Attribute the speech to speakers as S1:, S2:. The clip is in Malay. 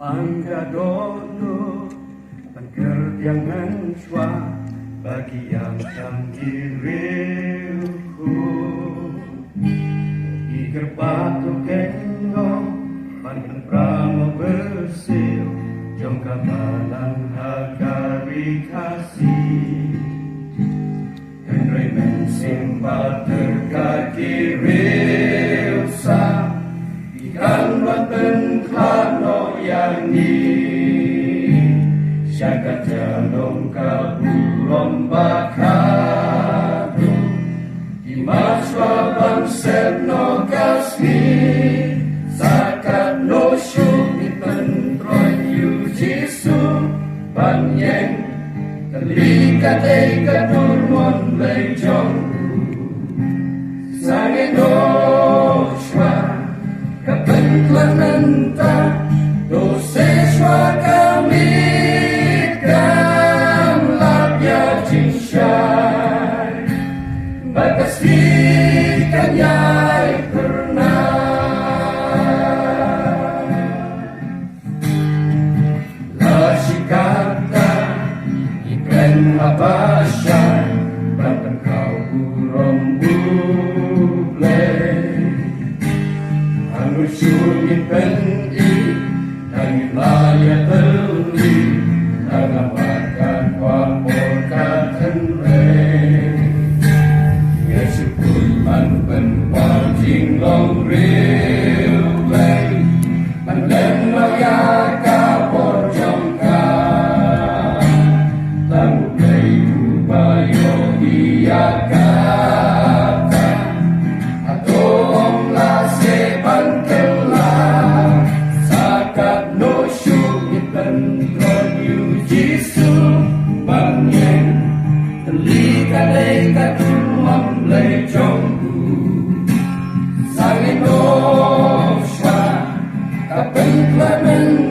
S1: Manggadono pengertiangan swa bagi yang diriku Iker patu kengo Pangan pramo bersih Jongka balang hagari kasih Dan remen simpat terkaki riusa Ikan watan klano yang di Syakat jalong kabulong bakadu Di maswa bangsep no kasih Sakat no syumi pentroy yu jisu Banyeng terlikat eka nurmon lejong Sange no shwa Kapentlan nanta Dose shwa kami Kam labya jinsyai Bakas di kanyai pernah Lasikata Ikan abasyai Bahkan kau burung bubleh Anu syungin pendi Langit laya terli Nagamatkan wapor katenre Yesu pun man penpal jinglong rilway Manden maya kapor jongka Tamu play ubayo iya kata Atong lase pangkelah Sakat no syungit penton yu jisu Banyeng Terlikat eka tulmam lejongku Sange no shwa Kapentlamen